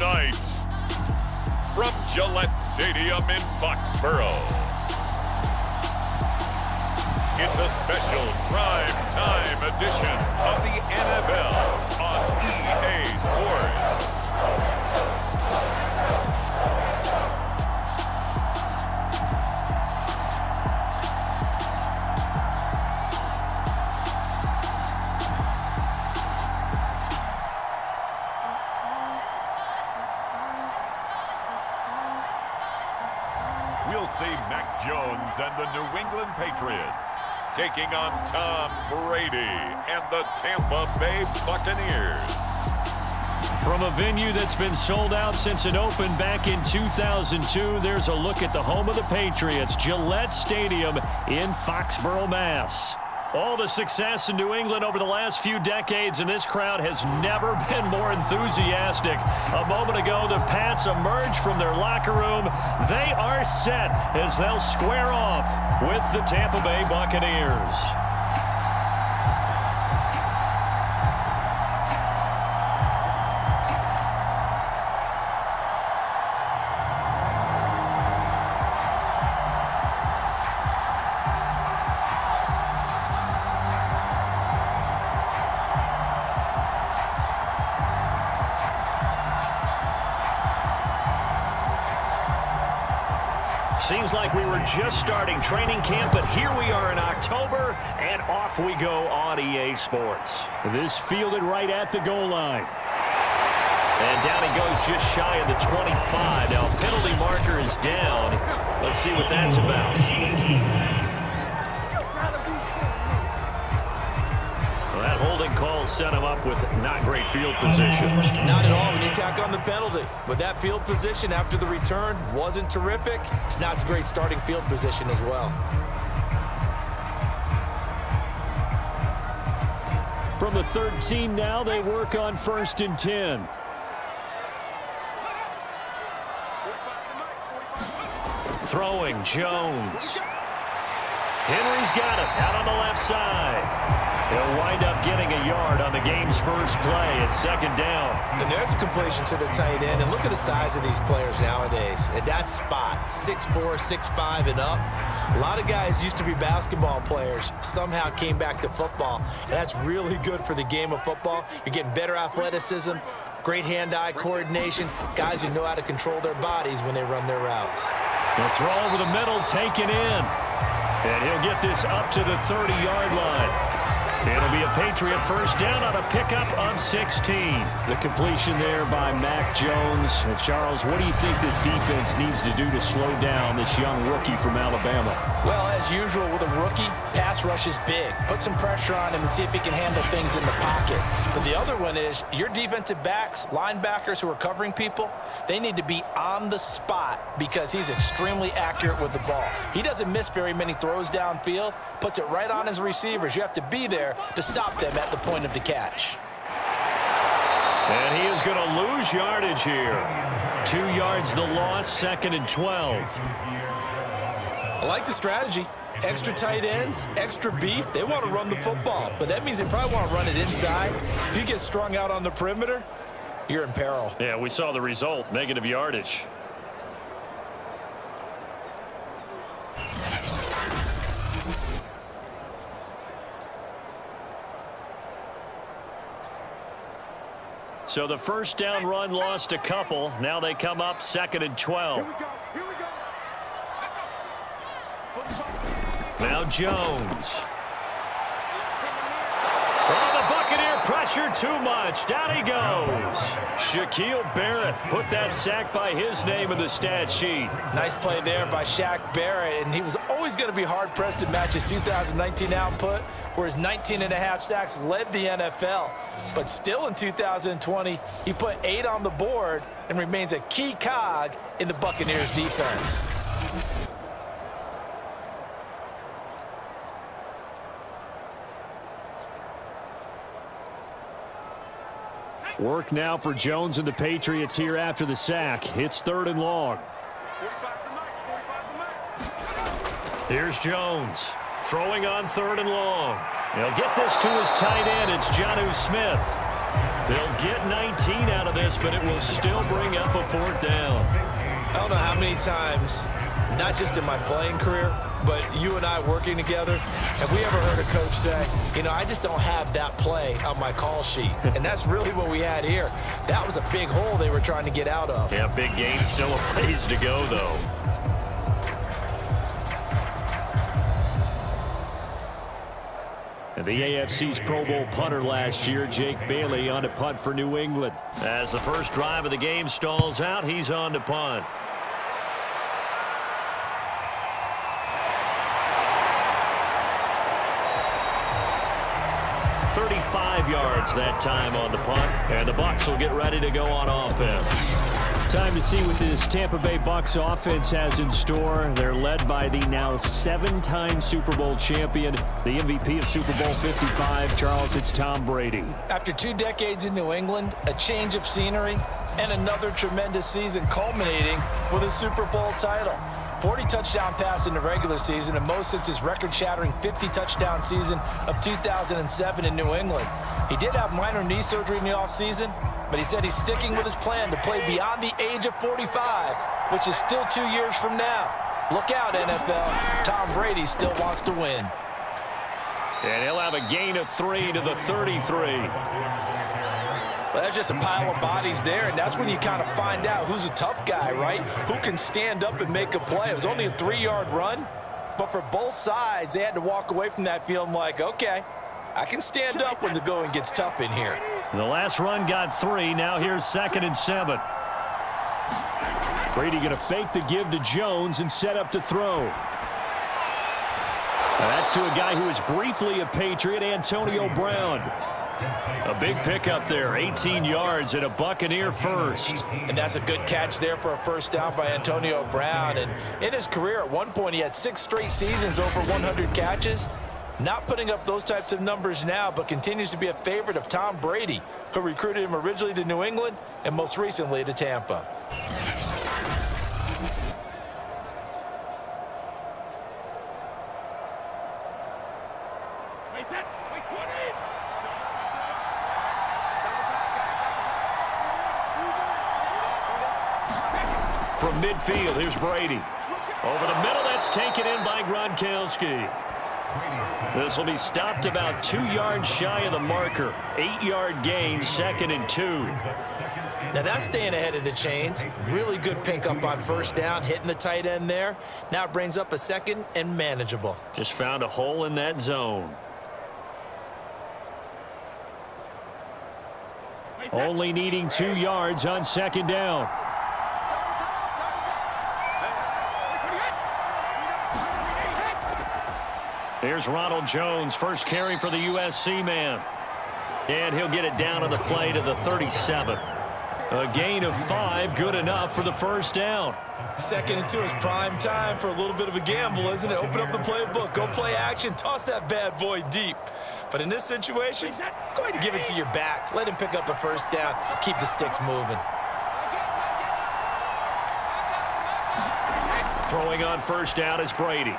tonight, from Gillette Stadium in Foxborough, it's a special prime time edition of the NFL on EA Sports. We'll see Mac Jones and the New England Patriots taking on Tom Brady and the Tampa Bay Buccaneers. From a venue that's been sold out since it opened back in 2002, there's a look at the home of the Patriots, Gillette Stadium in Foxborough, Mass. All the success in New England over the last few decades, and this crowd has never been more enthusiastic. A moment ago, the Pats emerged from their locker room. They are set as they'll square off with the Tampa Bay Buccaneers. Seems like we were just starting training camp, but here we are in October, and off we go on EA Sports. This fielded right at the goal line. And down he goes just shy of the 25. Now, penalty marker is down. Let's see what that's about. Well, that holding call set him up with not great field position. Not at all when you tack on the penalty. But that field position after the return wasn't terrific. It's not a great starting field position as well. From the 13 now, they work on 1st and 10. Throwing, Jones. Henry's got it out on the left side. He'll wind up getting a yard on the game's first play at 2nd down. And there's a completion to the tight end. And look at the size of these players nowadays. At that spot, 6'4", 6'5", and up. A lot of guys used to be basketball players, somehow came back to football. And that's really good for the game of football. You're getting better athleticism, great hand-eye coordination, guys who know how to control their bodies when they run their routes. The throw over the middle, taken in. And he'll get this up to the 30-yard line. It'll be a Patriot first down on a pickup of 16. The completion there by Mac Jones. And Charles, what do you think this defense needs to do to slow down this young rookie from Alabama? Well, as usual with a rookie, pass rush is big. Put some pressure on him and see if he can handle things in the pocket. But the other one is your defensive backs, linebackers who are covering people, they need to be on the spot because he's extremely accurate with the ball. He doesn't miss very many throws downfield, puts it right on his receivers. You have to be there to stop them at the point of the catch. And he is going to lose yardage here. 2 yards the loss, 2nd and 12. I like the strategy. Extra tight ends, extra beef. They want to run the football, but that means they probably want to run it inside. If you get strung out on the perimeter, you're in peril. Yeah, we saw the result, negative yardage. So the first down run lost a couple. Now they come up 2nd and 12. Here we go. Now Jones. Oh, the Buccaneer pressure too much. Down he goes. Shaquille Barrett put that sack by his name in the stat sheet. Nice play there by Shaq Barrett, and he was always going to be hard-pressed to match his 2019 output, where his 19.5 sacks led the NFL. But still in 2020, he put 8 on the board and remains a key cog in the Buccaneers defense. Work now for Jones and the Patriots here after the sack. It's 3rd and long. Here's Jones throwing on 3rd and long. He'll get this to his tight end. It's Jonnu Smith. They'll get 19 out of this, but it will still bring up a 4th down. I don't know how many times, not just in my playing career, but you and I working together, have we ever heard a coach say, you know, I just don't have that play on my call sheet? And that's really what we had here. That was a big hole they were trying to get out of. Yeah, big gain, still a ways to go, though. And the AFC's Pro Bowl punter last year, Jake Bailey, on to punt for New England. As the first drive of the game stalls out, he's on to punt. 35 yards that time on the punt, and the Bucs will get ready to go on offense. Time to see what this Tampa Bay Bucs offense has in store. They're led by the now 7-time Super Bowl champion, the MVP of Super Bowl 55. Charles, it's Tom Brady. After 2 decades in New England, a change of scenery, and another tremendous season culminating with a Super Bowl title. 40 touchdown pass in the regular season, and most since his record-shattering 50-touchdown season of 2007 in New England. He did have minor knee surgery in the offseason, but he said he's sticking with his plan to play beyond the age of 45, which is still 2 years from now. Look out, NFL. Tom Brady still wants to win. And he'll have a gain of 3 to the 33. Well, that's just a pile of bodies there, and that's when you kind of find out who's a tough guy, right? Who can stand up and make a play. It was only a 3-yard run, but for both sides, they had to walk away from that feeling like, okay, I can stand up when the going gets tough in here. The last run got 3. Now here's 2nd and 7. Brady going to fake the give to Jones and set up to throw. Now that's to a guy who was briefly a Patriot, Antonio Brown. A big pickup there, 18 yards and a Buccaneer first. And that's a good catch there for a first down by Antonio Brown. And in his career, at one point, he had 6 straight seasons over 100 catches. Not putting up those types of numbers now, but continues to be a favorite of Tom Brady, who recruited him originally to New England and most recently to Tampa. From midfield, here's Brady. Over the middle, that's taken in by Gronkowski. This will be stopped about 2 yards shy of the marker. 8-yard gain, 2nd and 2. Now that's staying ahead of the chains. Really good pickup on first down, hitting the tight end there. Now it brings up a 2nd and manageable. Just found a hole in that zone. Only needing 2 yards on 2nd down. Here's Ronald Jones, first carry for the USC man. And he'll get it down on the play to the 37. A gain of 5, good enough for the first down. 2nd and 2 is prime time for a little bit of a gamble, isn't it? Open up the playbook, go play action, toss that bad boy deep. But in this situation, go ahead and give it to your back. Let him pick up a first down, keep the sticks moving. Throwing on first down is Brady.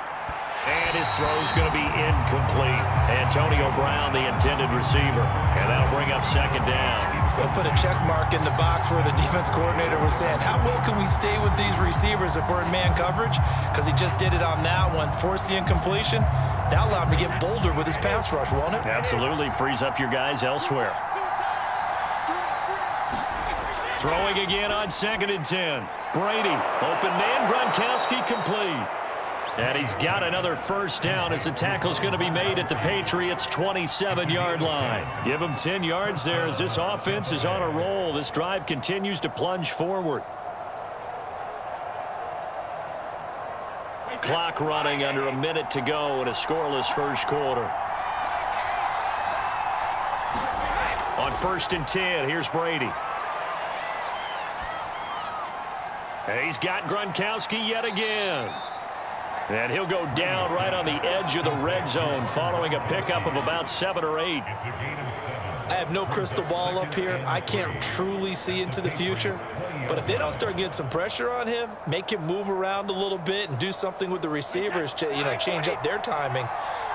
And his throw's going to be incomplete. Antonio Brown, the intended receiver. And that'll bring up 2nd down. We'll put a check mark in the box where the defense coordinator was saying, how well can we stay with these receivers if we're in man coverage? Because he just did it on that one, forced the incompletion. That allowed him to get bolder with his pass rush, won't it? Absolutely. Frees up your guys elsewhere. Throwing again on 2nd and 10. Brady, open man, Gronkowski complete. And he's got another first down as the tackle's going to be made at the Patriots' 27-yard line. Give him 10 yards there as this offense is on a roll. This drive continues to plunge forward. Clock running under a minute to go in a scoreless first quarter. On 1st and 10, here's Brady. And he's got Gronkowski yet again. And he'll go down right on the edge of the red zone following a pickup of about 7 or 8. I have no crystal ball up here. I can't truly see into the future. But if they don't start getting some pressure on him, make him move around a little bit and do something with the receivers, change up their timing,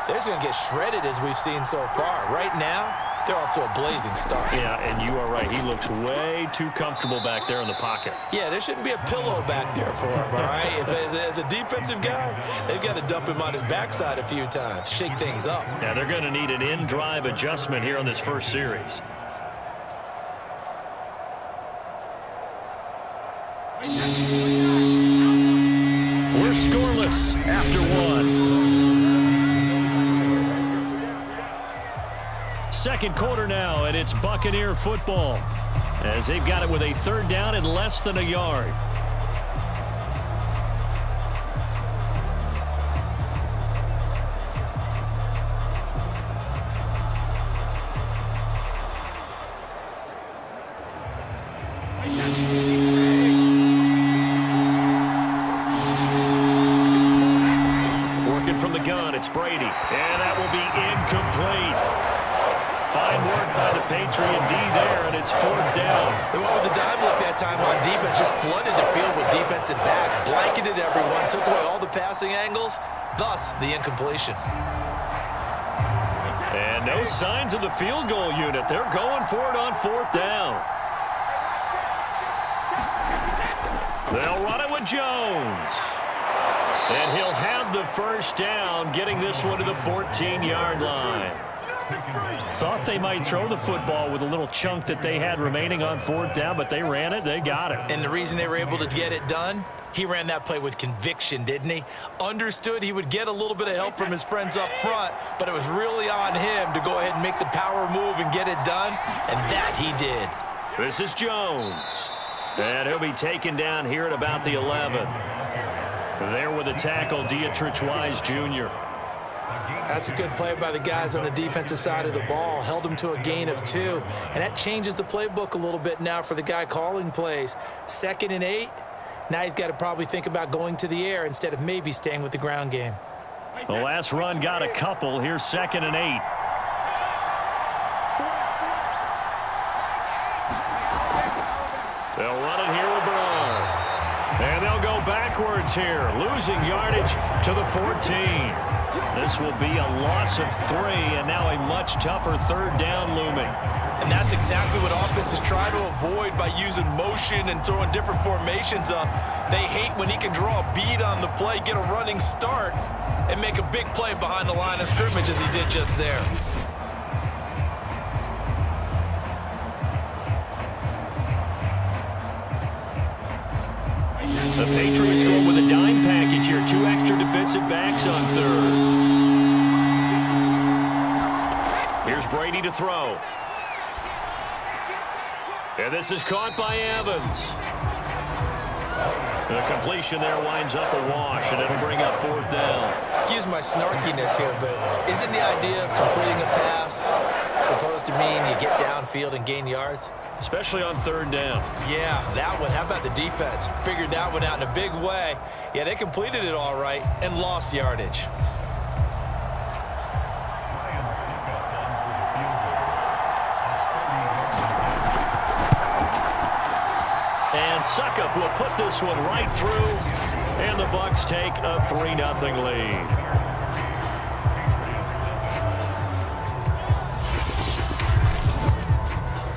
they're going to get shredded as we've seen so far. Right now, they're off to a blazing start. Yeah, and you are right. He looks way too comfortable back there in the pocket. Yeah, there shouldn't be a pillow back there for him, all right? As a defensive guy, they've got to dump him on his backside a few times, shake things up. Yeah, they're going to need an in-drive adjustment here on this first series. We're scoreless after one. Second quarter now, and it's Buccaneer football as they've got it with a third down and less than a yard. Working from the gun, it's Brady, and that will be incomplete. Fine work by the Patriot D there, and it's fourth down. They went with the dime look that time on defense, just flooded the field with defensive backs, blanketed everyone, took away all the passing angles, thus the incompletion. And no signs of the field goal unit. They're going for it on fourth down. They'll run it with Jones. And he'll have the first down, getting this one to the 14-yard line. Thought they might throw the football with a little chunk that they had remaining on fourth down, but they ran it, they got it. And the reason they were able to get it done, he ran that play with conviction, didn't he? Understood he would get a little bit of help from his friends up front, but it was really on him to go ahead and make the power move and get it done, and that he did. This is Jones. And he'll be taken down here at about the 11. There with the tackle, Dietrich Wise Jr. That's a good play by the guys on the defensive side of the ball. Held him to a gain of 2. And that changes the playbook a little bit now for the guy calling plays. 2nd and 8. Now he's got to probably think about going to the air instead of maybe staying with the ground game. The last run got a couple. Here's 2nd and 8. They'll run it here with Brown. And they'll go backwards here, losing yardage to the 14. This will be a loss of 3, and now a much tougher third down looming. And that's exactly what offenses try to avoid by using motion and throwing different formations up. They hate when he can draw a bead on the play, get a running start, and make a big play behind the line of scrimmage as he did just there. The Patriots going with a dime package here. 2 extra defensive backs on third. Here's Brady to throw. And this is caught by Evans. The completion there winds up a wash, and it'll bring up fourth down. Excuse my snarkiness here, but isn't the idea of completing a pass supposed to mean you get downfield and gain yards? Especially on third down. Yeah, that one. How about the defense? Figured that one out in a big way. Yeah, they completed it all right and lost yardage. And Suckup will put this one right through, and the Bucs take a 3-0 lead.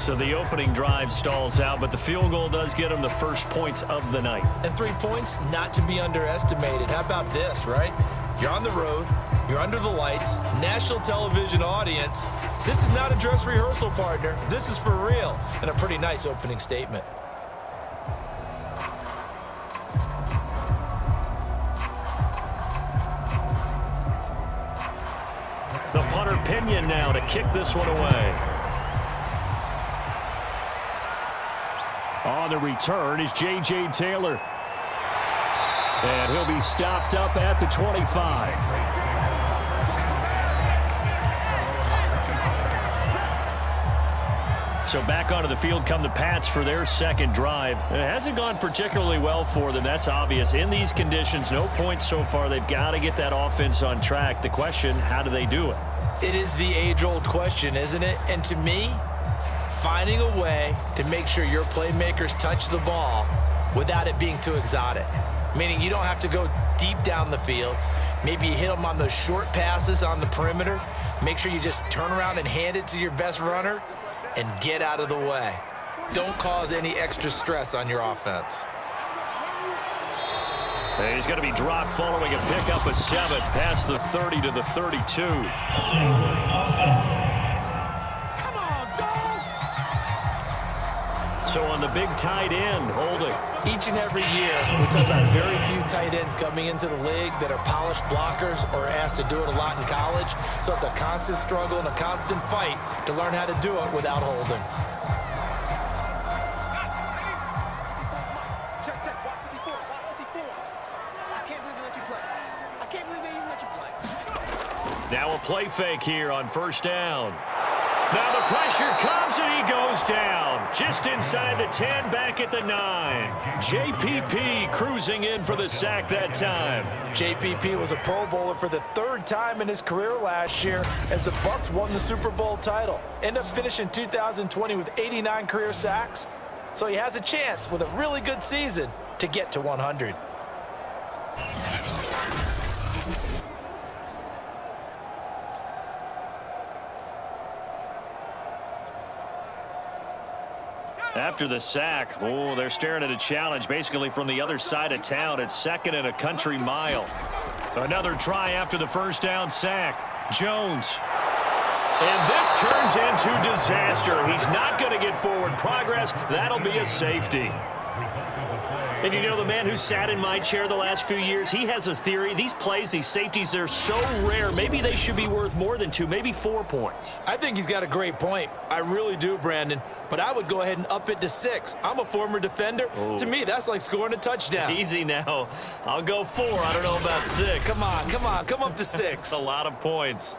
So the opening drive stalls out, but the field goal does get them the first points of the night. And 3 points, not to be underestimated. How about this, right? You're on the road, you're under the lights, national television audience. This is not a dress rehearsal, partner. This is for real, and a pretty nice opening statement. The punter Pinion now to kick this one away. On the return is J.J. Taylor. And he'll be stopped up at the 25. So back onto the field come the Pats for their second drive. It hasn't gone particularly well for them. That's obvious. In these conditions, no points so far. They've got to get that offense on track. The question, how do they do it? It is the age-old question, isn't it? And to me, finding a way to make sure your playmakers touch the ball without it being too exotic. Meaning you don't have to go deep down the field. Maybe you hit them on those short passes on the perimeter. Make sure you just turn around and hand it to your best runner and get out of the way. Don't cause any extra stress on your offense. He's going to be dropped following a pickup of 7 past the 30 to the 32. So on the big tight end, holding. Each and every year, we talk about very few tight ends coming into the league that are polished blockers or asked to do it a lot in college. So it's a constant struggle and a constant fight to learn how to do it without holding. Check. Watch 54. I can't believe they let you play. I can't believe they even let you play. Now a play fake here on first down. Now the pressure comes and he goes down. Just inside the 10, back at the 9. JPP cruising in for the sack that time. JPP was a Pro Bowler for the 3rd time in his career last year as the Bucs won the Super Bowl title. Ended up finishing 2020 with 89 career sacks. So he has a chance with a really good season to get to 100. After the sack, they're staring at a challenge basically from the other side of town. It's 2nd and a country mile. Another try after the first down sack. Jones. And this turns into disaster. He's not going to get forward progress. That'll be a safety. And you know, the man who sat in my chair the last few years, he has a theory. These plays, these safeties, they're so rare. Maybe they should be worth more than 2, maybe 4 points. I think he's got a great point. I really do, Brandon. But I would go ahead and up it to 6. I'm a former defender. Ooh. To me, that's like scoring a touchdown. Easy now. I'll go 4. I don't know about 6. Come on. Come up to 6. A lot of points.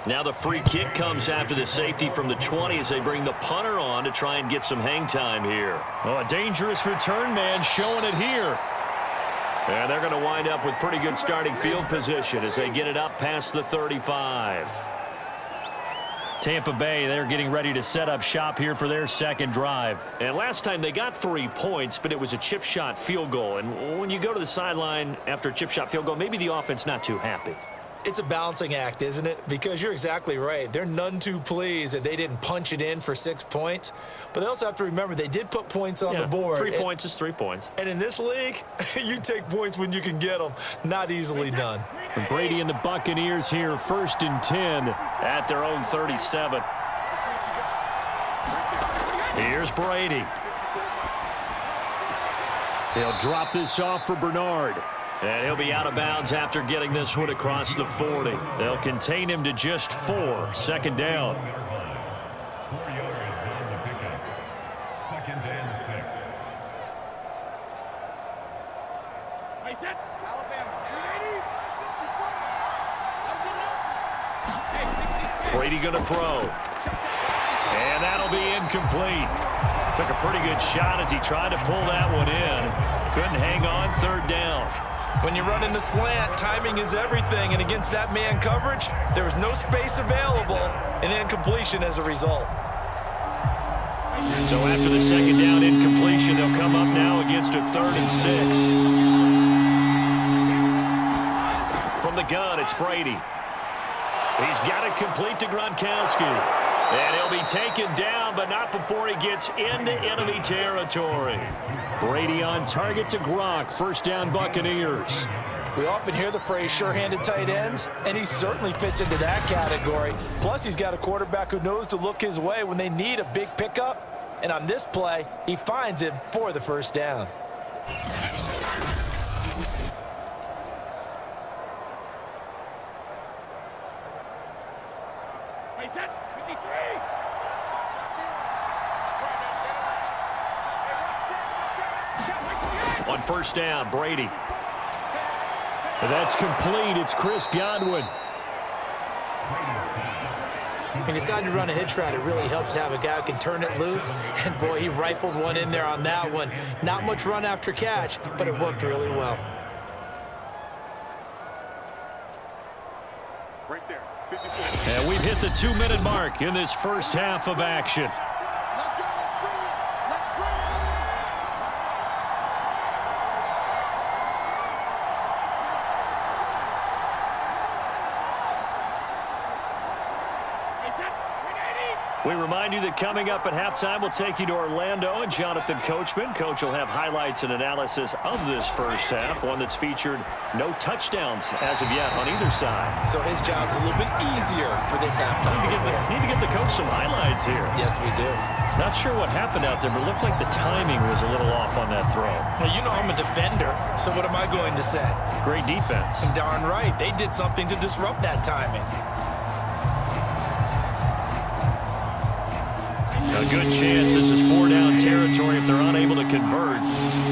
Now the free kick comes after the safety from the 20 as they bring the punter on to try and get some hang time here. Oh, a dangerous return man showing it here. And they're going to wind up with pretty good starting field position as they get it up past the 35. Tampa Bay, they're getting ready to set up shop here for their second drive. And last time they got 3 points, but it was a chip shot field goal. And when you go to the sideline after a chip shot field goal, maybe the offense not too happy. It's a balancing act, isn't it? Because you're exactly right. They're none too pleased that they didn't punch it in for 6 points. But they also have to remember they did put points on the board. 3 points is 3 points. And in this league, you take points when you can get them. Not easily done. And Brady and the Buccaneers here, 1st and 10 at their own 37. Here's Brady. He'll drop this off for Bernard. And he'll be out of bounds after getting this one across the 40. They'll contain him to just 4. 2nd down. 4 yards on the pickup. 2nd and 6. Brady going to throw. And that'll be incomplete. Took a pretty good shot as he tried to pull that one in. Couldn't hang on. 3rd down. When you run in the slant, timing is everything, and against that man coverage, there was no space available, and incompletion as a result. So after the 2nd down incompletion, they'll come up now against a 3rd and 6. From the gun, it's Brady. He's got it complete to Gronkowski. And he'll be taken down, but not before he gets into enemy territory. Brady on target to Gronk. 1st down Buccaneers. We often hear the phrase sure-handed tight ends, and he certainly fits into that category. Plus, he's got a quarterback who knows to look his way when they need a big pickup. And on this play, he finds him for the 1st down. On 1st down, Brady. And that's complete. It's Chris Godwin. When you decide to run a hitch route, it really helps to have a guy who can turn it loose. And, boy, he rifled one in there on that one. Not much run after catch, but it worked really well. Right there. the 2-minute mark in this first half of action. Let's go. Let's bring it. Let's bring it. We remind you that coming up at halftime, we'll take you to Orlando and Jonathan Coachman. Coach will have highlights and analysis of this first half, one that's featured no touchdowns as of yet on either side. So his job's a little bit easier for this halftime. Need to get the coach some highlights here. Yes, we do. Not sure what happened out there, but it looked like the timing was a little off on that throw. Well, you know I'm a defender, so what am I going to say? Great defense. Darn right. They did something to disrupt that timing. A good chance this is 4-down territory if they're unable to convert.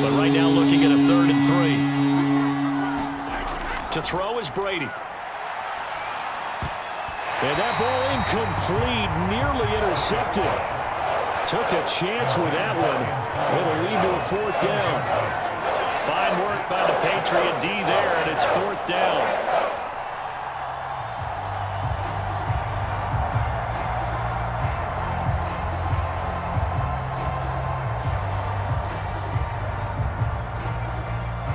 But right now looking at a 3rd and 3. To throw is Brady. And that ball incomplete, nearly intercepted. Took a chance with that one. It'll lead to a 4th down. Fine work by the Patriot D there, and it's 4th down.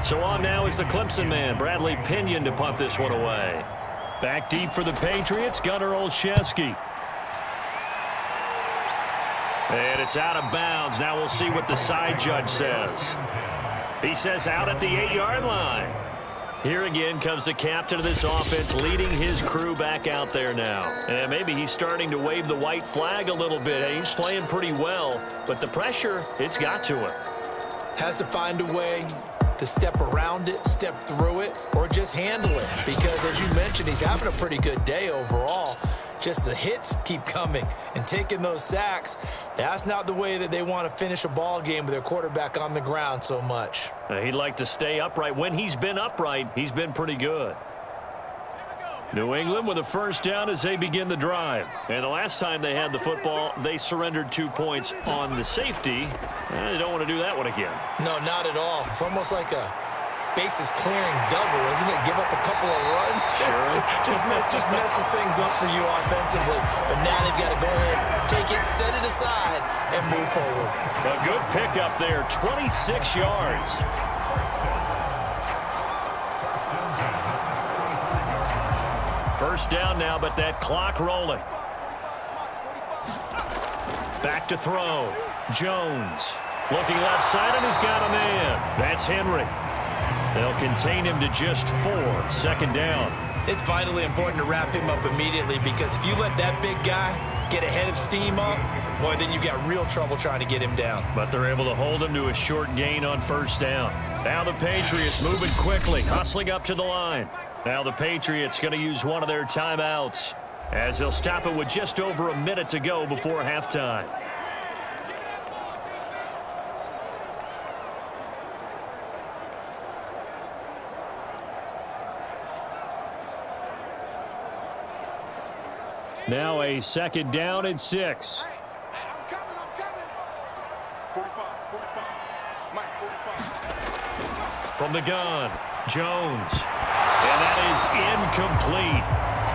So on now is the Clemson man, Bradley Pinion, to punt this one away. Back deep for the Patriots, Gunnar Olszewski. And it's out of bounds. Now we'll see what the side judge says. He says out at the 8-yard line. Here again comes the captain of this offense, leading his crew back out there now. And maybe he's starting to wave the white flag a little bit. He's playing pretty well, but the pressure, it's got to him. Has to find a way to step around it, step through it, or just handle it. Because as you mentioned, he's having a pretty good day overall. Just the hits keep coming and taking those sacks. That's not the way that they want to finish a ball game with their quarterback on the ground so much. He'd like to stay upright. When he's been upright, he's been pretty good. New England with a 1st down as they begin the drive. And the last time they had the football, they surrendered 2 points on the safety. They don't want to do that one again. No, not at all. It's almost like a bases clearing double, isn't it? Give up a couple of runs. Sure. just messes things up for you offensively. But now they've got to go ahead, take it, set it aside, and move forward. A good pickup there, 26 yards. First down now, but that clock rolling. Back to throw. Jones looking left side, and he's got a man. That's Henry. They'll contain him to just 4. 2nd down. It's vitally important to wrap him up immediately, because if you let that big guy get ahead of steam up, boy, then you got real trouble trying to get him down. But they're able to hold him to a short gain on 1st down. Now the Patriots moving quickly, hustling up to the line. Now the Patriots going to use one of their timeouts as they'll stop it with just over a minute to go before halftime. Now a 2nd down and 6. Hey, I'm coming. 45. Mike, 45. From the gun, Jones. And that is incomplete.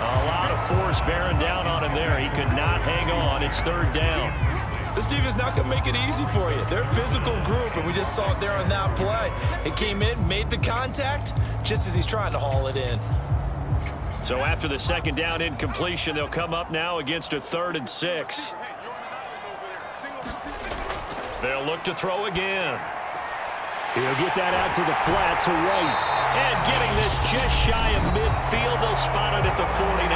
A lot of force bearing down on him there. He could not hang on. It's 3rd down. This defense not going to make it easy for you. They're a physical group, and we just saw it there on that play. It came in, made the contact, just as he's trying to haul it in. So after the 2nd down incompletion, they'll come up now against a 3rd and 6. They'll look to throw again. He'll get that out to the flat to right. And getting this just shy of midfield, they'll spot it at the 49.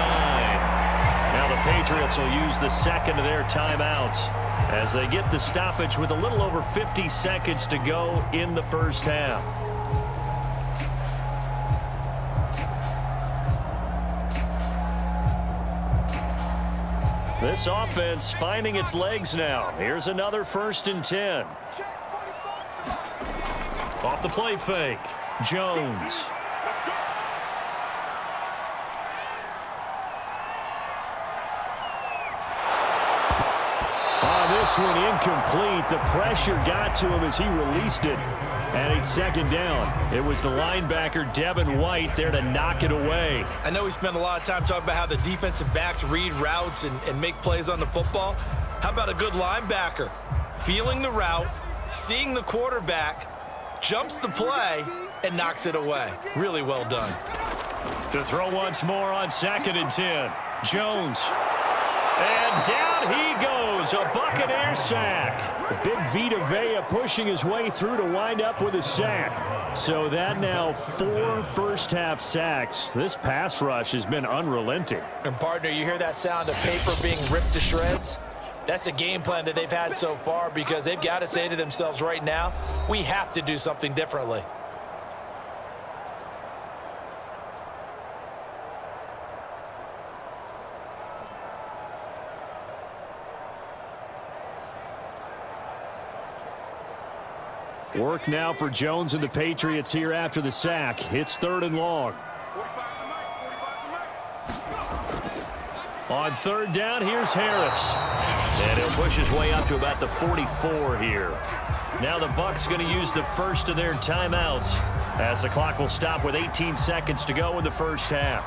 Now the Patriots will use the 2nd of their timeouts as they get the stoppage with a little over 50 seconds to go in the first half. This offense finding its legs now. Here's another 1st and 10. Off the play fake. Jones. This one incomplete. The pressure got to him as he released it. And it's second down. It was the linebacker, Devin White, there to knock it away. I know we spent a lot of time talking about how the defensive backs read routes and make plays on the football. How about a good linebacker? Feeling the route, seeing the quarterback, jumps the play, and knocks it away. Really well done. To throw once more on 2nd and 10. Jones. And down he goes. A Buccaneer sack. Big Vita Vea pushing his way through to wind up with a sack. So that now 4 first-half sacks. This pass rush has been unrelenting. And, partner, you hear that sound of paper being ripped to shreds? That's the game plan that they've had so far because they've got to say to themselves right now, we have to do something differently. Work now for Jones and the Patriots here after the sack. It's 3rd and long. On 3rd down, here's Harris. And he'll push his way up to about the 44 here. Now the Bucs going to use the first of their timeouts as the clock will stop with 18 seconds to go in the first half.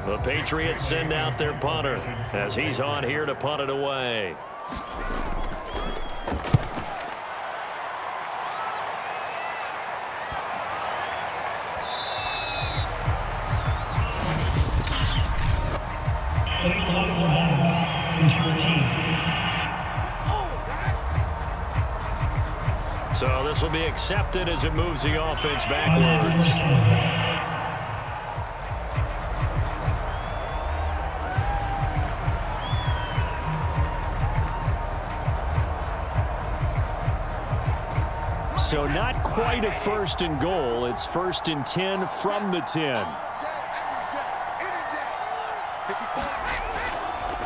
The Patriots send out their punter as he's on here to punt it away. So this will be accepted as it moves the offense backwards. So not quite a 1st and goal. It's 1st and 10 from the 10.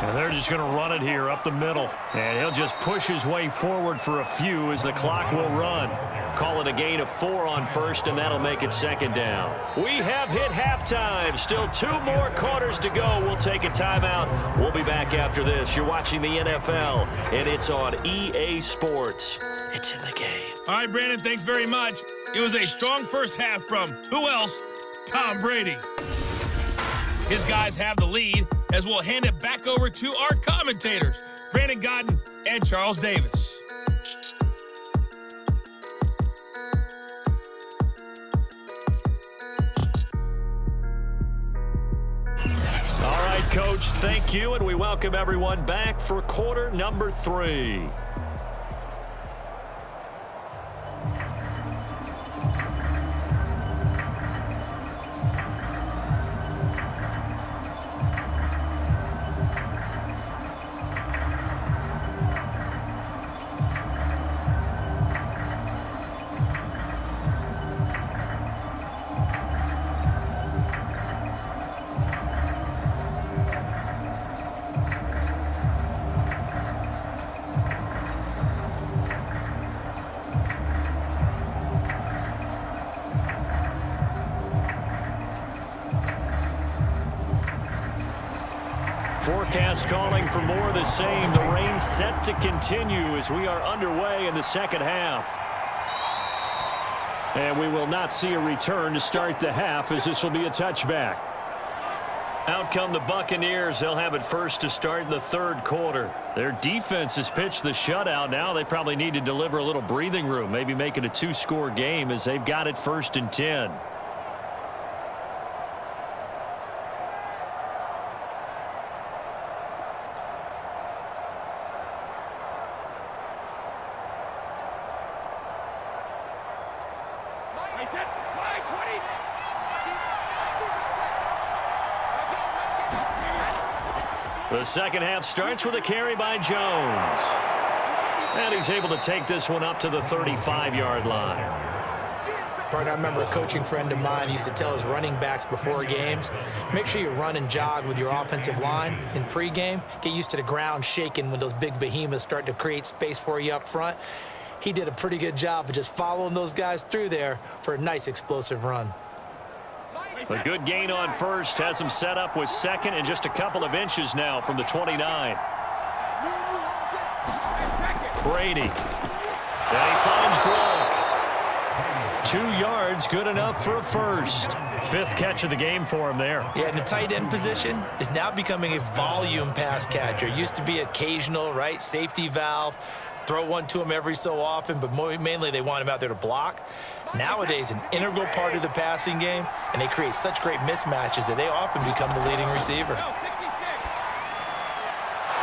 And they're just going to run it here up the middle. And he'll just push his way forward for a few as the clock will run. Call it a gain of 4 on 1st, and that'll make it 2nd down. We have hit halftime. Still 2 more quarters to go. We'll take a timeout. We'll be back after this. You're watching the NFL, and it's on EA Sports. It's in the game. All right, Brandon, thanks very much. It was a strong first half from, who else? Tom Brady. His guys have the lead as we'll hand it back over to our commentators, Brandon Godwin and Charles Davis. All right, Coach, thank you, and we welcome everyone back for quarter number 3. Forecast calling for more of the same. The rain set to continue as we are underway in the second half. And we will not see a return to start the half as this will be a touchback. Out come the Buccaneers. They'll have it first to start in the 3rd quarter. Their defense has pitched the shutout. Now they probably need to deliver a little breathing room, maybe make it a 2-score game as they've got it 1st and 10. The second half starts with a carry by Jones. And he's able to take this one up to the 35-yard line. Partner, I remember a coaching friend of mine used to tell his running backs before games, make sure you run and jog with your offensive line in pregame. Get used to the ground shaking when those big behemoths start to create space for you up front. He did a pretty good job of just following those guys through there for a nice explosive run. A good gain on first has him set up with second and just a couple of inches now from the 29. Brady. And he finds Gronk. 2 yards, good enough for a first. 5th catch of the game for him there. Yeah, and the tight end position is now becoming a volume pass catcher. Used to be occasional, right? Safety valve. Throw one to him every so often, but mainly they want him out there to block. Nowadays, an integral part of the passing game, and they create such great mismatches that they often become the leading receiver.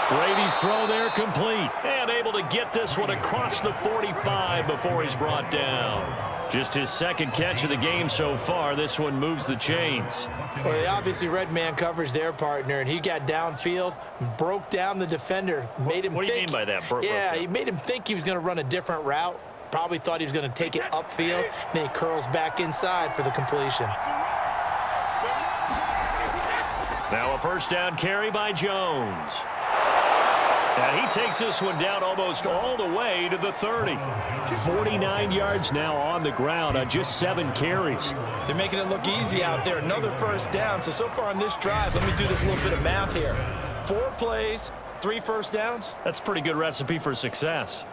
Brady's throw there complete, and able to get this one across the 45 before he's brought down. Just his 2nd catch of the game so far. This one moves the chains. Well, they obviously red man coverage their partner, and he got downfield, broke down the defender, made him What do you mean by that? Yeah, he made him think he was going to run a different route. Probably thought he was going to take it upfield. Then he curls back inside for the completion. Now a first down carry by Jones. And he takes this one down almost all the way to the 30. 49 yards now on the ground on just 7 carries. They're making it look easy out there. Another first down. So far on this drive, let me do this little bit of math here. 4 plays, 3 first downs. That's a pretty good recipe for success.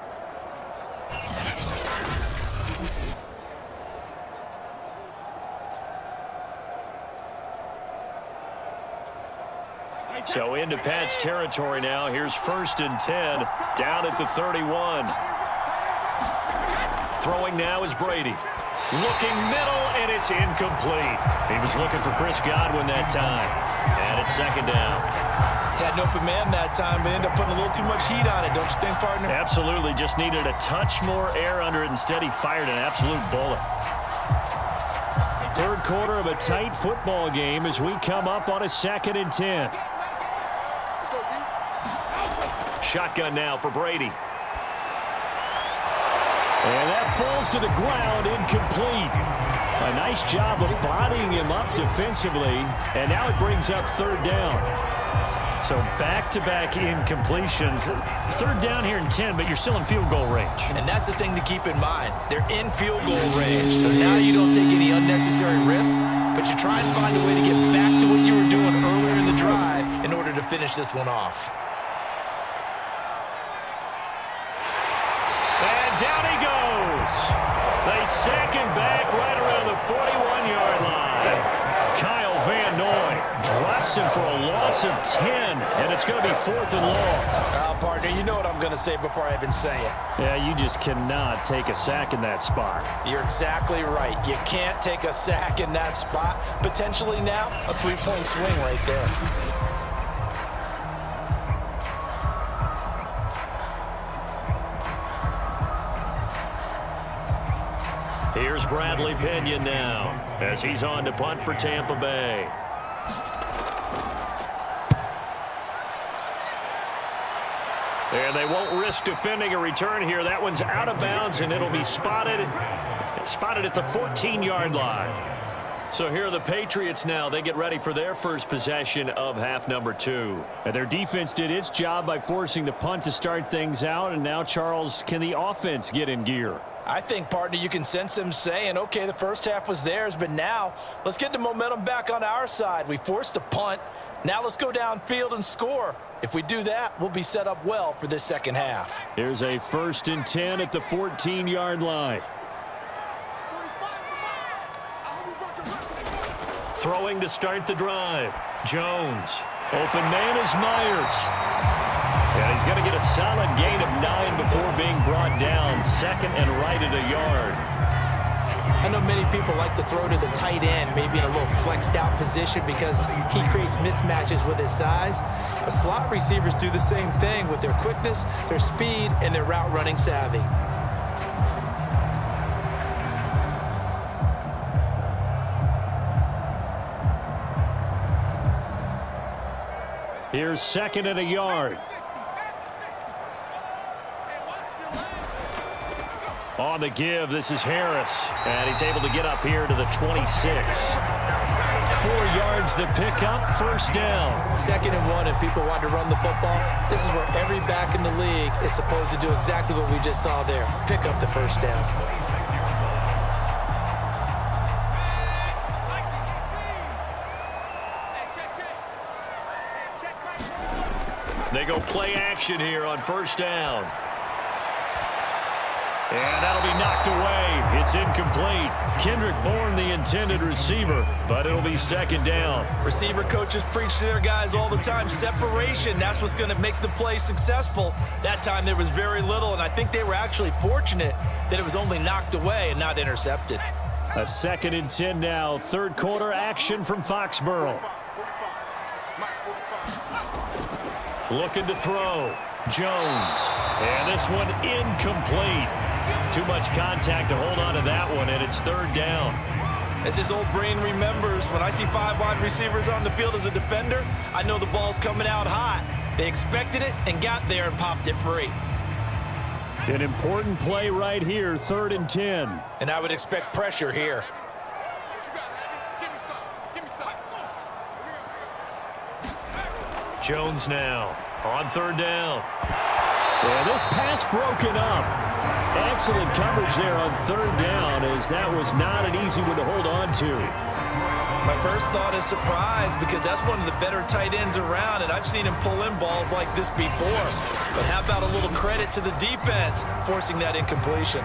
So into Pat's territory now. Here's 1st and 10 down at the 31. Throwing now is Brady. Looking middle, and it's incomplete. He was looking for Chris Godwin that time. And it's 2nd down. Had an open man that time, but ended up putting a little too much heat on it, don't you think, partner? Absolutely. Just needed a touch more air under it. Instead, he fired an absolute bullet. 3rd quarter of a tight football game as we come up on a 2nd and 10. Shotgun now for Brady. And that falls to the ground, incomplete. A nice job of bodying him up defensively, and now it brings up 3rd down. So back-to-back incompletions. 3rd down here in 10, but you're still in field goal range. And that's the thing to keep in mind. They're in field goal range, so now you don't take any unnecessary risks, but you try and find a way to get back to what you were doing earlier in the drive in order to finish this one off. Down he goes. They sack him back right around the 41-yard line. Kyle Van Noy drops him for a loss of 10, and it's going to be 4th and long. Partner, you know what I'm going to say before I even say it. Yeah, you just cannot take a sack in that spot. You're exactly right. You can't take a sack in that spot. Potentially now a 3-point swing right there. Here's Bradley Pinion now as he's on to punt for Tampa Bay. And they won't risk defending a return here. That one's out of bounds, and it'll be spotted at the 14-yard line. So here are the Patriots now. They get ready for their first possession of half number 2. And their defense did its job by forcing the punt to start things out. And now, Charles, can the offense get in gear? I think, partner, you can sense them saying, okay, the first half was theirs, but now let's get the momentum back on our side. We forced a punt. Now let's go downfield and score. If we do that, we'll be set up well for this second half. Here's a 1st and 10 at the 14-yard line. Throwing to start the drive. Jones. Open man is Myers. And he's going to get a solid gain of 9 before being brought down. 2nd and right at a yard. I know many people like to throw to the tight end, maybe in a little flexed out position because he creates mismatches with his size. But slot receivers do the same thing with their quickness, their speed, and their route running savvy. Here's 2nd and a yard. On the give, this is Harris. And he's able to get up here to the 26. 4 yards the pickup, 1st down. 2nd and 1, and people want to run the football. This is where every back in the league is supposed to do exactly what we just saw there. Pick up the 1st down. They go play action here on first down. And that'll be knocked away. It's incomplete. Kendrick Bourne, the intended receiver, but it'll be second down. Receiver coaches preach to their guys all the time. Separation, that's what's going to make the play successful. That time there was very little, and I think they were actually fortunate that it was only knocked away and not intercepted. A 2nd and 10 now. Third quarter action from Foxborough. Looking to throw. Jones. And this one incomplete. Too much contact to hold on to that one, and it's third down. As his old brain remembers, when I see 5 wide receivers on the field as a defender, I know the ball's coming out hot. They expected it and got there and popped it free. An important play right here, 3rd and 10. And I would expect pressure here. Jones now on third down. Yeah, this pass broken up. Excellent coverage there on third down, as that was not an easy one to hold on to. My first thought is surprise, because that's one of the better tight ends around, and I've seen him pull in balls like this before. But how about a little credit to the defense forcing that incompletion?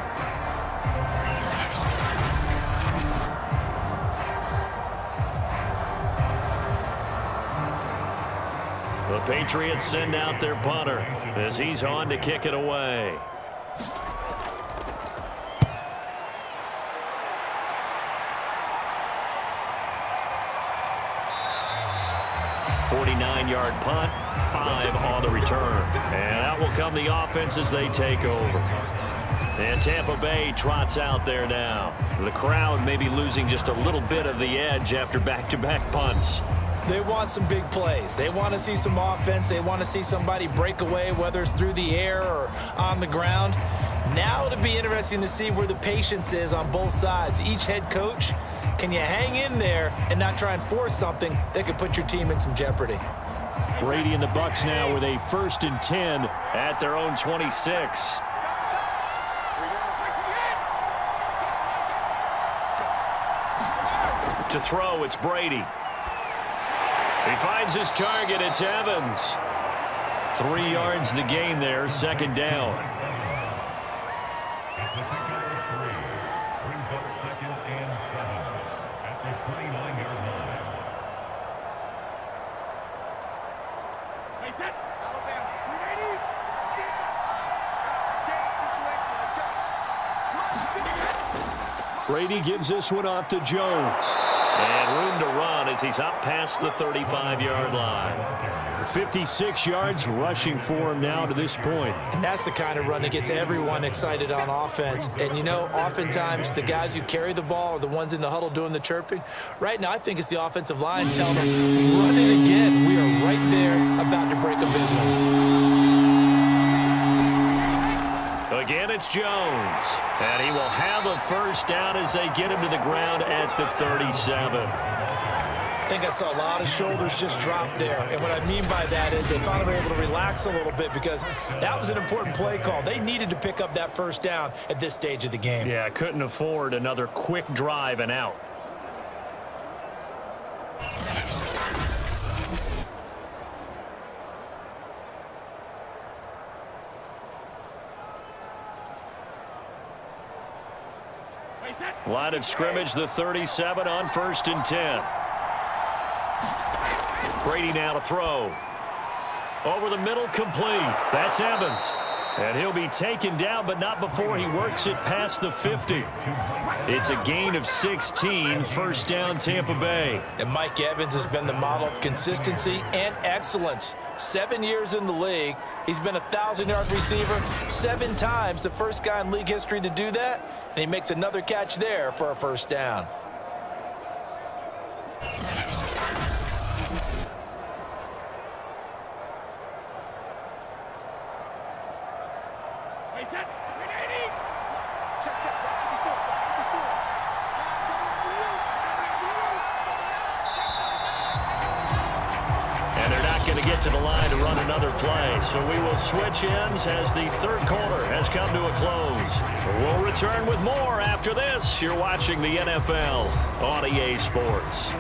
The Patriots send out their punter as he's on to kick it away. Yard punt, 5 on the return. And out will come the offense as they take over. And Tampa Bay trots out there now. The crowd may be losing just a little bit of the edge after back-to-back punts. They want some big plays. They want to see some offense. They want to see somebody break away, whether it's through the air or on the ground. Now it'll be interesting to see where the patience is on both sides. Each head coach, can you hang in there and not try and force something that could put your team in some jeopardy? Brady and the Bucs now with a 1st and 10 at their own 26. To throw, it's Brady. He finds his target. It's Evans. 3 yards the gain there, second down. It's a pickup of 3. Brings up 2nd and 7 at the 29-yard line. Brady gives this one off to Jones. And room to run as he's up past the 35-yard line. 56 yards rushing for him now to this point. And that's the kind of run that gets everyone excited on offense. And, you know, oftentimes the guys who carry the ball are the ones in the huddle doing the chirping. Right now, I think it's the offensive line telling them, run it again. We are right there about to break a big one. Again, it's Jones. And he will have a first down as they get him to the ground at the 37. I think I saw a lot of shoulders just drop there. And what I mean by that is they finally were able to relax a little bit, because that was an important play call. They needed to pick up that first down at this stage of the game. Yeah, couldn't afford another quick drive and out. Line of scrimmage, the 37 on 1st and 10. Brady now to throw. Over the middle, complete. That's Evans. And he'll be taken down, but not before he works it past the 50. It's a gain of 16, first down Tampa Bay. And Mike Evans has been the model of consistency and excellence. 7 years in the league. He's been a 1,000-yard receiver 7 times, the first guy in league history to do that. And he makes another catch there for a first down. To the line to run another play. So we will switch ends as the third quarter has come to a close. We'll return with more after this. You're watching the NFL on EA Sports.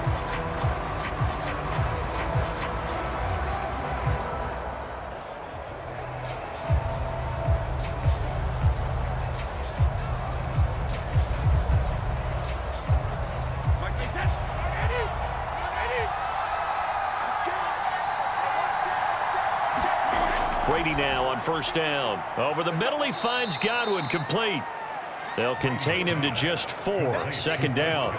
Brady now on first down. Over the middle, he finds Godwin, complete. They'll contain him to just 4. Second down.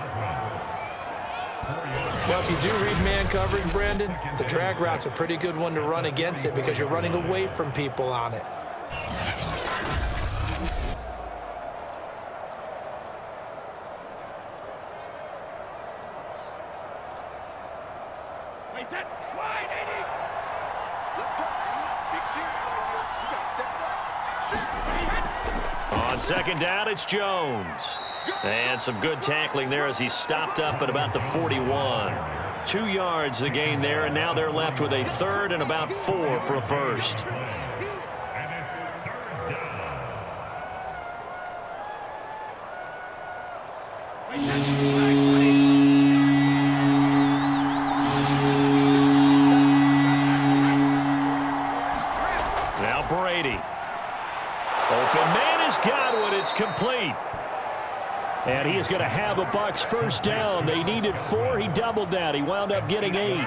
Well, if you do read man coverage, Brandon, the drag route's a pretty good one to run against it because you're running away from people on it. On second down, it's Jones. And some good tackling there as he stopped up at about the 41. 2 yards the gain there, and now they're left with a third and about 4 for a first. Now Brady. Open man is Godwin. It's complete. And he is going to have a Bucs first down. They needed 4. He doubled that. He wound up getting 8.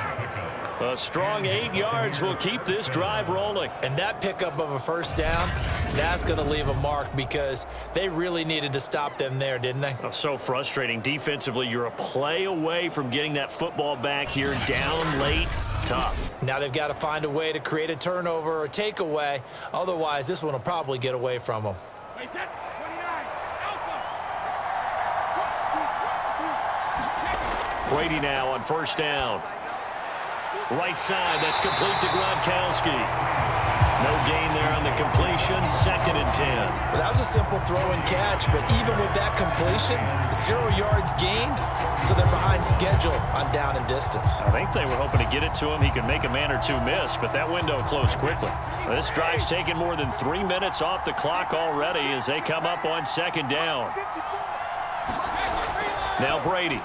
A strong 8 yards will keep this drive rolling. And that pickup of a first down, that's going to leave a mark because they really needed to stop them there, didn't they? Oh, so frustrating. Defensively, you're a play away from getting that football back here down late. Tough. Now they've got to find a way to create a turnover or a takeaway. Otherwise, this one will probably get away from them. Brady now on first down. Right side, that's complete to Gronkowski. No gain there on the completion, 2nd and 10. Well, that was a simple throw and catch, but even with that completion, 0 yards gained, so they're behind schedule on down and distance. I think they were hoping to get it to him. He could make a man or 2 miss, but that window closed quickly. This drive's taken more than 3 minutes off the clock already as they come up on second down. Now Brady.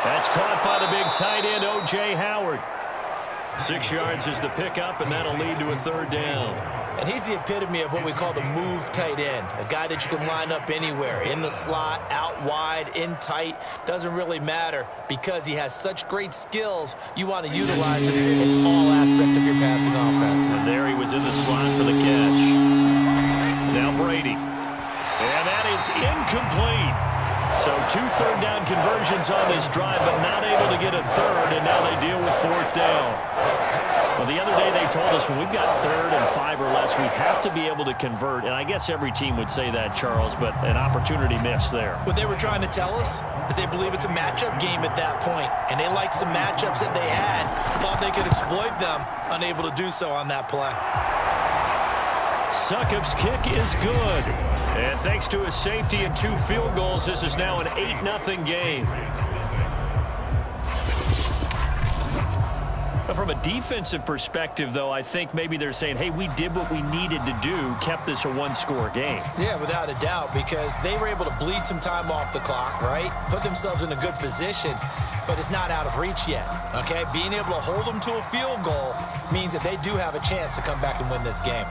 That's caught by the big tight end, O.J. Howard. 6 yards is the pickup, and that'll lead to a third down. And he's the epitome of what we call the move tight end, a guy that you can line up anywhere, in the slot, out wide, in tight, doesn't really matter because he has such great skills. You want to utilize him in all aspects of your passing offense. And there he was in the slot for the catch. Now Brady. And that is incomplete. So 2 third-down conversions on this drive, but not able to get a third, and now they deal with 4th down. Well, the other day they told us when we've got 3rd and 5 or less, we have to be able to convert, and I guess every team would say that, Charles, but an opportunity missed there. What they were trying to tell us is they believe it's a matchup game at that point, and they liked some matchups that they had, thought they could exploit them, unable to do so on that play. Succop's kick is good. And thanks to his safety and 2 field goals, this is now an 8-0 game. From a defensive perspective, though, I think maybe they're saying, hey, we did what we needed to do, kept this a 1-score game. Yeah, without a doubt, because they were able to bleed some time off the clock, right? Put themselves in a good position, but it's not out of reach yet, okay? Being able to hold them to a field goal means that they do have a chance to come back and win this game.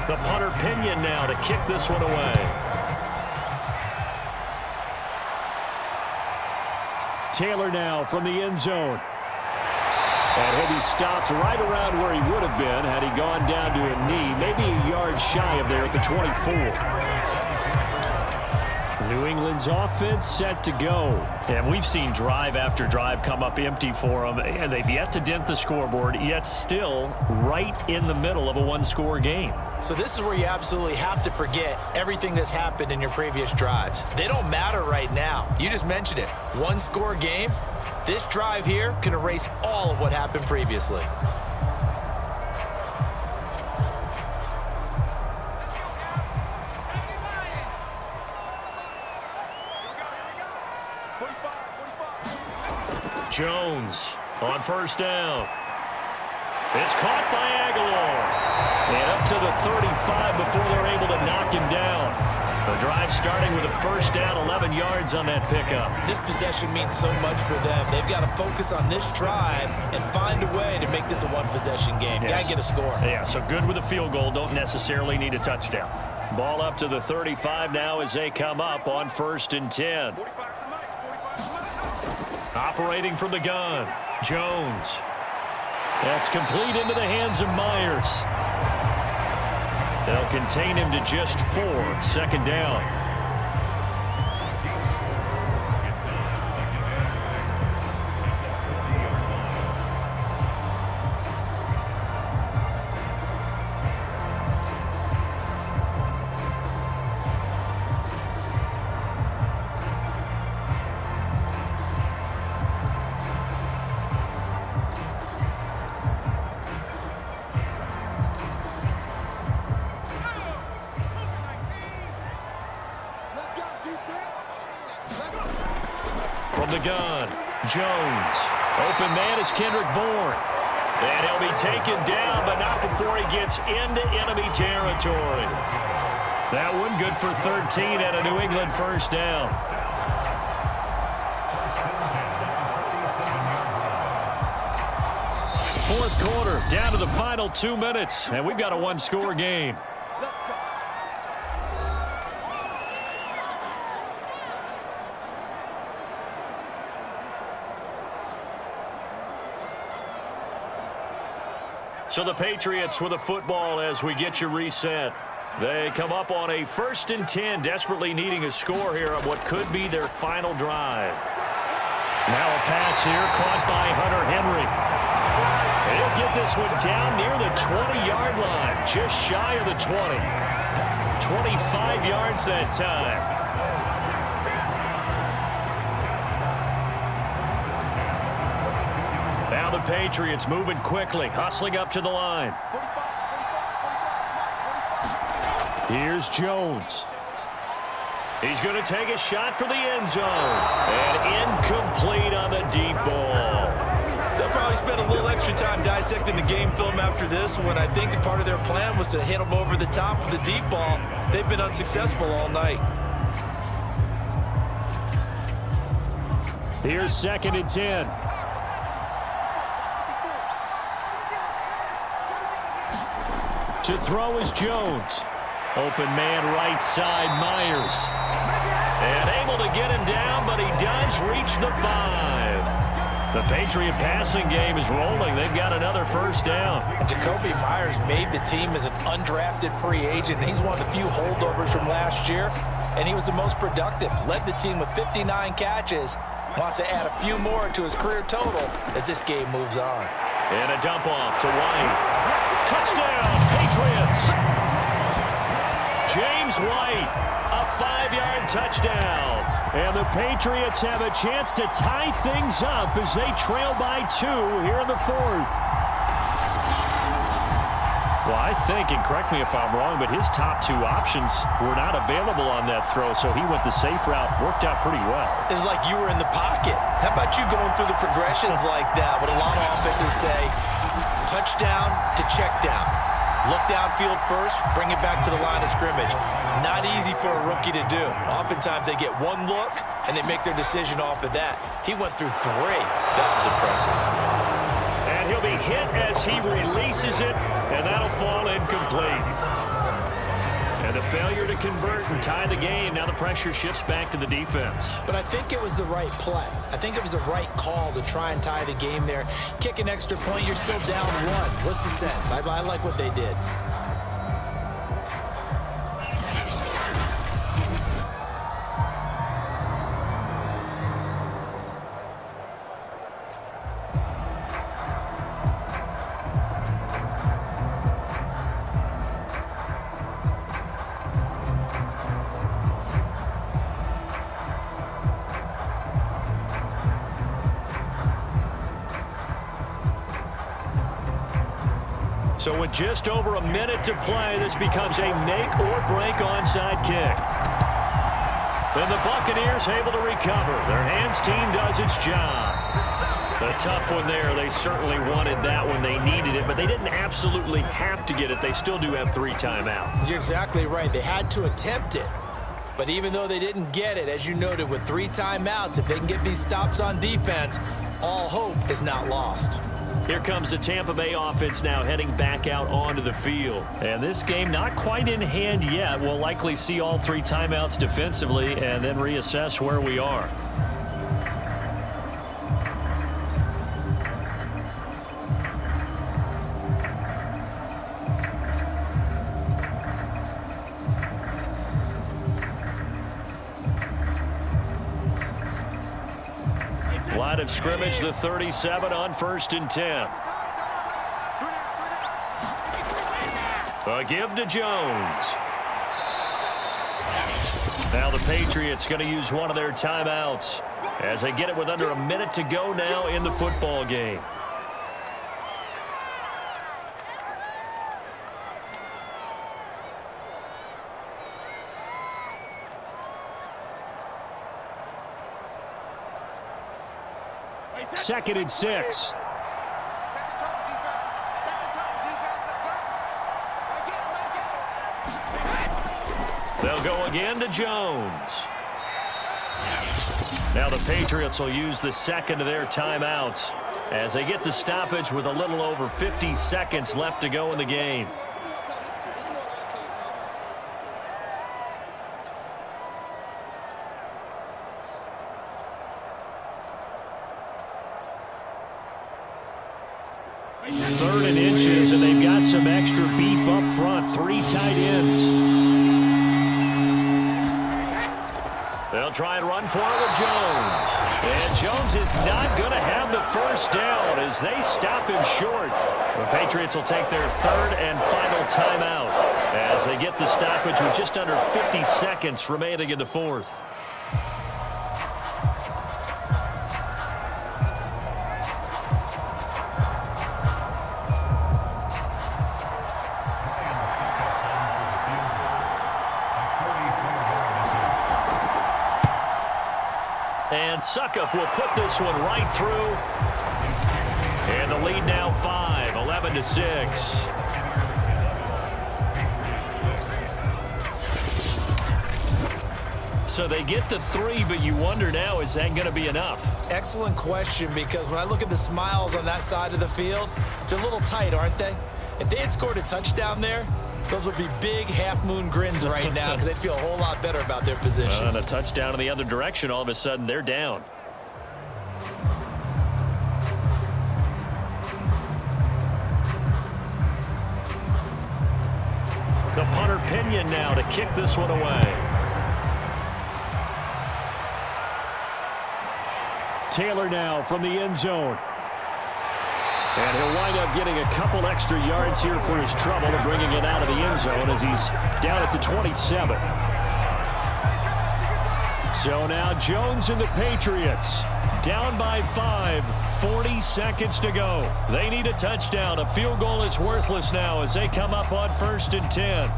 The punter Pinion now to kick this one away. Taylor now from the end zone. And he'll be stopped right around where he would have been had he gone down to a knee, maybe a yard shy of there at the 24. New England's offense set to go. And we've seen drive after drive come up empty for them, and they've yet to dent the scoreboard, yet still right in the middle of a 1-score game. So this is where you absolutely have to forget everything that's happened in your previous drives. They don't matter right now. You just mentioned it. 1-score game. This drive here can erase all of what happened previously. Jones on first down. It's caught by Aguilar. And up to the 35 before they're able to knock him down. The drive starting with a first down, 11 yards on that pickup. This possession means so much for them. They've got to focus on this drive and find a way to make this a 1-possession game. Yes. Got to get a score. Yeah, so good with a field goal. Don't necessarily need a touchdown. Ball up to the 35 now as they come up on 1st and 10. Operating from the gun, Jones. That's complete into the hands of Myers. They'll contain him to just 4. 2nd down. From the gun, Jones. Open man is Kendrick Bourne. And he'll be taken down, but not before he gets into enemy territory. That one good for 13 and a New England 1st down. Fourth quarter, down to the final 2 minutes, and we've got a 1-score game. So the Patriots with a football as we get you reset. They come up on a 1st and 10, desperately needing a score here on what could be their final drive. Now a pass here caught by Hunter Henry. He'll get this one down near the 20-yard line, just shy of the 20. 25 yards that time. Now the Patriots moving quickly, hustling up to the line. Here's Jones. He's going to take a shot for the end zone. And incomplete on the deep ball. They'll probably spend a little extra time dissecting the game film after this one. I think part of their plan was to hit them over the top of the deep ball. They've been unsuccessful all night. Here's 2nd and 10. To throw is Jones. Open man right side, Myers. And able to get him down, but he does reach the 5. The Patriot passing game is rolling. They've got another 1st down. And Jacoby Myers made the team as an undrafted free agent. He's one of the few holdovers from last year, and he was the most productive. Led the team with 59 catches. Wants to add a few more to his career total as this game moves on. And a dump off to White. Touchdown, Patriots! James White, a 5-yard touchdown. And the Patriots have a chance to tie things up as they trail by 2 here in the 4th. Well, I think, and correct me if I'm wrong, but his top 2 options were not available on that throw, so he went the safe route, worked out pretty well. It was like you were in the pocket. How about you going through the progressions like that? What a lot of offenses say, touchdown to check down. Look downfield first, bring it back to the line of scrimmage. Not easy for a rookie to do. Oftentimes they get one look, and they make their decision off of that. He went through 3. That was impressive. And he'll be hit as he releases it, and that'll fall incomplete. And the failure to convert and tie the game. Now the pressure shifts back to the defense. But I think it was the right play. I think it was the right call to try and tie the game there. Kick an extra point, you're still down 1. What's the sense? I like what they did. So with just over a minute to play, this becomes a make-or-break onside kick. And the Buccaneers able to recover. Their hands team does its job. A tough one there. They certainly wanted that when they needed it, but they didn't absolutely have to get it. They still do have 3 timeouts. You're exactly right. They had to attempt it. But even though they didn't get it, as you noted, with 3 timeouts, if they can get these stops on defense, all hope is not lost. Here comes the Tampa Bay offense now heading back out onto the field. And this game not quite in hand yet. We'll likely see all 3 timeouts defensively and then reassess where we are. Line of scrimmage, the 37 on 1st and 10. A give to Jones. Now the Patriots going to use one of their timeouts as they get it with under a minute to go now in the football game. Second and 6. They'll go again to Jones. Now the Patriots will use the second of their timeouts as they get the stoppage with a little over 50 seconds left to go in the game. Third and inches, and they've got some extra beef up front. 3 tight ends. They'll try and run for it with Jones. And Jones is not going to have the first down as they stop him short. The Patriots will take their 3rd and final timeout as they get the stoppage with just under 50 seconds remaining in the 4th. And Suckup will put this one right through. And the lead now 5, 11-6. So they get the 3, but you wonder now, is that going to be enough? Excellent question, because when I look at the smiles on that side of the field, they're a little tight, aren't they? If they had scored a touchdown there, those would be big half-moon grins right now because they'd feel a whole lot better about their position. And a touchdown in the other direction, all of a sudden they're down. The punter Pinion now to kick this one away. Taylor now from the end zone. And he'll wind up getting a couple extra yards here for his trouble and bringing it out of the end zone as he's down at the 27. So now Jones and the Patriots down by 5, 40 seconds to go. They need a touchdown. A field goal is worthless now as they come up on 1st and 10.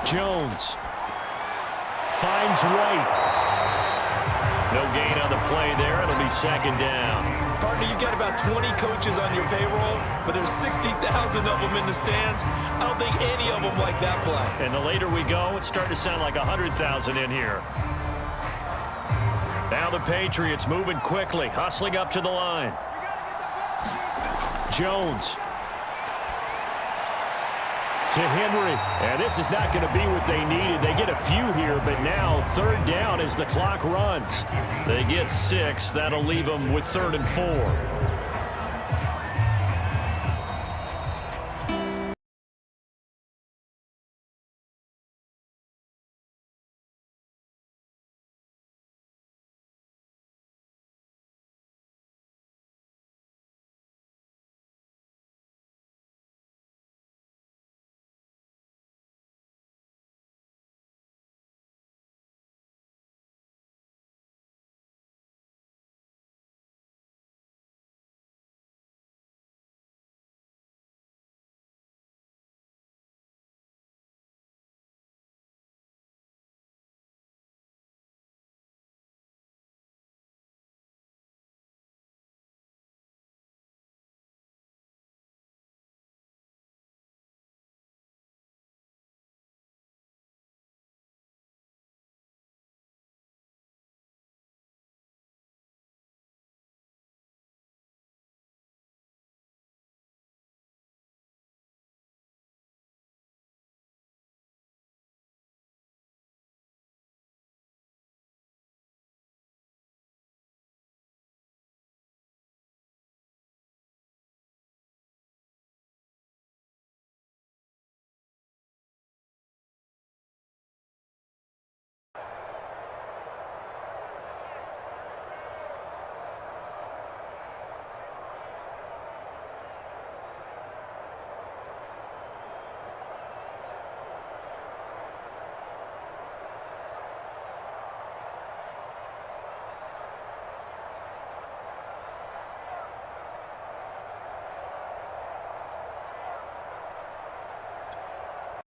Jones finds White. No gain on the play there. It'll be 2nd down. Partner, you've got about 20 coaches on your payroll, but there's 60,000 of them in the stands. I don't think any of them like that play. And the later we go, it's starting to sound like 100,000 in here. Now the Patriots moving quickly, hustling up to the line. Jones to Henry, and this is not going to be what they needed. They get a few here, but now 3rd down as the clock runs. They get 6. That'll leave them with 3rd and 4.